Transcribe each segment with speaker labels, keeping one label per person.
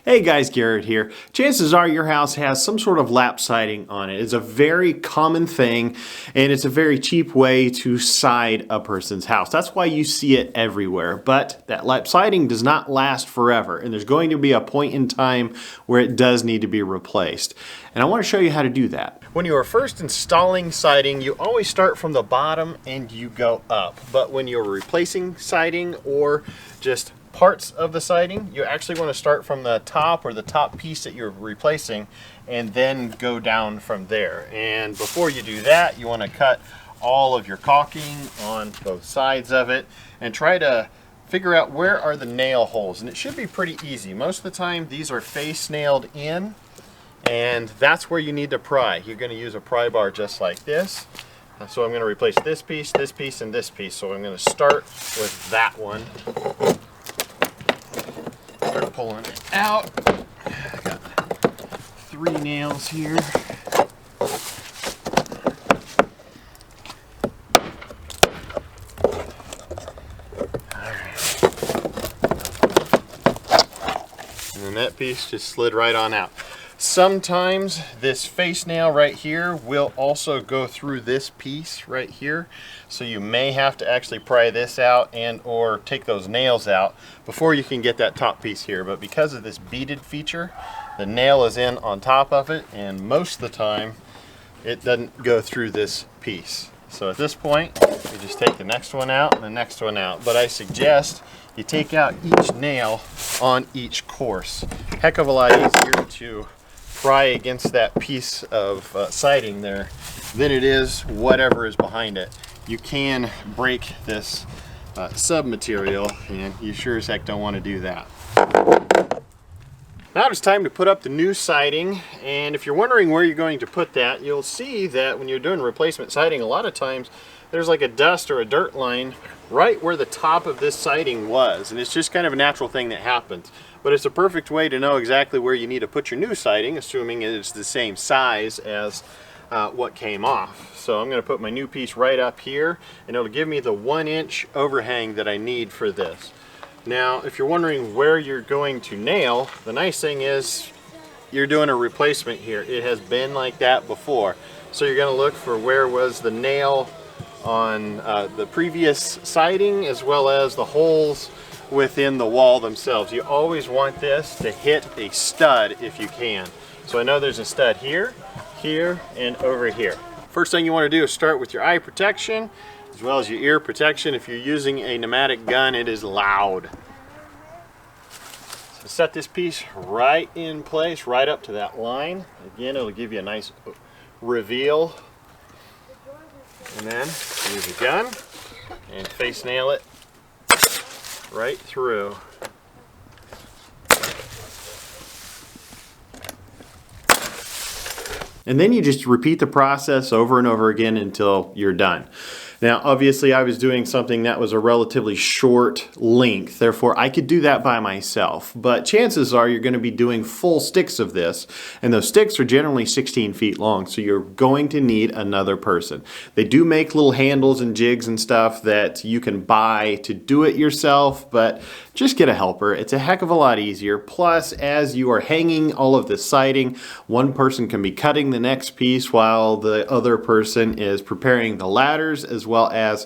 Speaker 1: Hey guys, Garrett here. Chances are your house has some sort of lap siding on it. It's a very common thing and it's a very cheap way to side a person's house. That's why you see it everywhere. But that lap siding does not last forever and there's going to be a point in time where it does need to be replaced. And I want to show you how to do that. When you are first installing siding, you always start from the bottom and you go up. But when you're replacing siding or just parts of the siding, you actually want to start from the top or the top piece that you're replacing and then go down from there. And before you do that, you want to cut all of your caulking on both sides of it and try to figure out where are the nail holes. And it should be pretty easy. Most of the time these are face nailed in and that's where you need to pry. You're going to use a pry bar just like this. So I'm going to replace this piece, and this piece. So I'm going to start with that one. Start pulling it out. I got 3 nails here. Alright. And then that piece just slid right on out. Sometimes this face nail right here will also go through this piece right here. So you may have to actually pry this out and or take those nails out before you can get that top piece here. But because of this beaded feature, the nail is in on top of it and most of the time it doesn't go through this piece. So at this point, you just take the next one out and the next one out. But I suggest you take out each nail on each course. Heck of a lot easier to pry against that piece of siding there than it is whatever is behind it. You can break this sub-material and you sure as heck don't want to do that. Now it's time to put up the new siding, and if you're wondering where you're going to put that, you'll see that when you're doing replacement siding, a lot of times there's like a dust or a dirt line right where the top of this siding was, and it's just kind of a natural thing that happens. But it's a perfect way to know exactly where you need to put your new siding, assuming it's the same size as what came off. So I'm going to put my new piece right up here, and it'll give me the 1-inch overhang that I need for this. Now, if you're wondering where you're going to nail, the nice thing is you're doing a replacement here. It has been like that before. So you're going to look for where was the nail on the previous siding as well as the holes within the wall themselves. You always want this to hit a stud if you can. So I know there's a stud here, here, and over here. First thing you want to do is start with your eye protection as well as your ear protection. If you're using a pneumatic gun, it is loud. So set this piece right in place, right up to that line. Again, it'll give you a nice reveal. And then use a gun and face nail it right through. And then you just repeat the process over and over again until you're done. Now, obviously, I was doing something that was a relatively short length, therefore I could do that by myself. But chances are you're going to be doing full sticks of this, and those sticks are generally 16 feet long, so you're going to need another person. They do make little handles and jigs and stuff that you can buy to do it yourself, but just get a helper. It's a heck of a lot easier. Plus, as you are hanging all of this siding, one person can be cutting the next piece while the other person is preparing the ladders as well as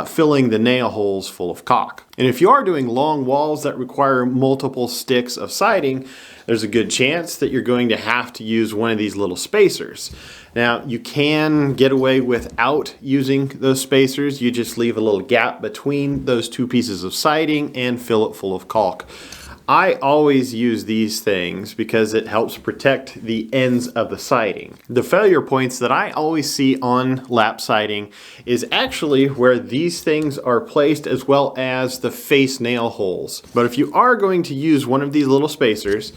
Speaker 1: filling the nail holes full of caulk. And if you are doing long walls that require multiple sticks of siding, there's a good chance that you're going to have to use one of these little spacers. Now, you can get away without using those spacers. You just leave a little gap between those 2 pieces of siding and fill it full of caulk. I always use these things because it helps protect the ends of the siding. The failure points that I always see on lap siding is actually where these things are placed as well as the face nail holes. But if you are going to use one of these little spacers,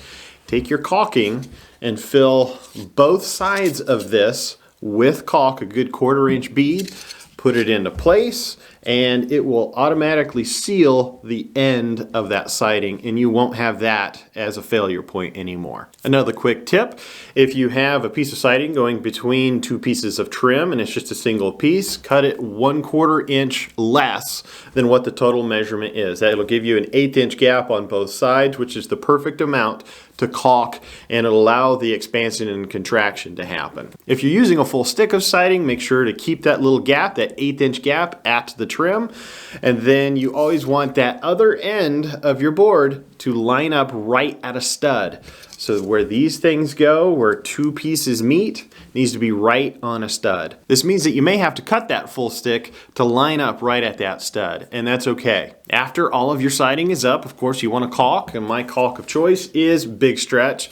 Speaker 1: take your caulking and fill both sides of this with caulk, a good 1/4-inch bead, put it into place, and it will automatically seal the end of that siding, and you won't have that as a failure point anymore. Another quick tip, if you have a piece of siding going between 2 pieces of trim and it's just a single piece, cut it 1/4 inch less than what the total measurement is. That'll give you an 1/8 inch gap on both sides, which is the perfect amount to caulk, and it'll allow the expansion and contraction to happen. If you're using a full stick of siding, make sure to keep that little gap, that 1/8 inch gap at the trim. And then you always want that other end of your board to line up right at a stud. So where these things go, where two pieces meet, needs to be right on a stud. This means that you may have to cut that full stick to line up right at that stud, and that's okay. After all of your siding is up, of course, you want to caulk, and my caulk of choice is Big Stretch.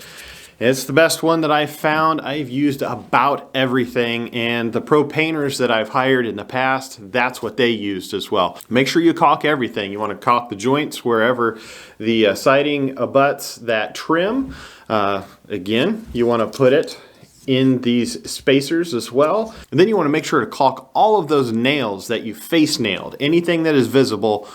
Speaker 1: It's the best one that I've found. I've used about everything, and the pro painters that I've hired in the past, that's what they used as well. Make sure you caulk everything. You want to caulk the joints wherever the siding abuts that trim. Again, you want to put it in these spacers as well. And then you want to make sure to caulk all of those nails that you face nailed. Anything that is visible,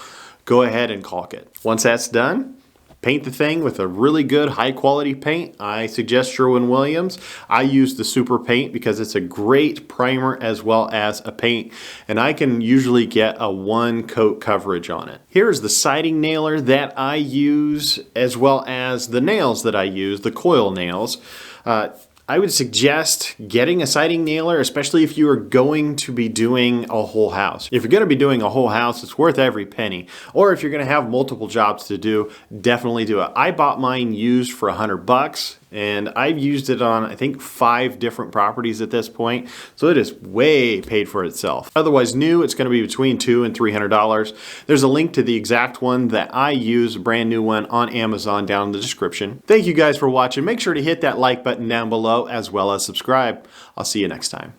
Speaker 1: go ahead and caulk it. Once that's done, paint the thing with a really good high quality paint. I suggest Sherwin-Williams. I use the Super Paint because it's a great primer as well as a paint, and I can usually get a 1 coat coverage on it. Here's the siding nailer that I use as well as the nails that I use, the coil nails. I would suggest getting a siding nailer, especially if you are going to be doing a whole house. If you're going to be doing a whole house, it's worth every penny. Or if you're going to have multiple jobs to do, definitely do it. I bought mine used for $100, and I've used it on, I think, 5 different properties at this point. So it is way paid for itself. Otherwise new, it's going to be between $200 and $300. There's a link to the exact one that I use, a brand new one, on Amazon down in the description. Thank you guys for watching. Make sure to hit that like button down below as well as subscribe. I'll see you next time.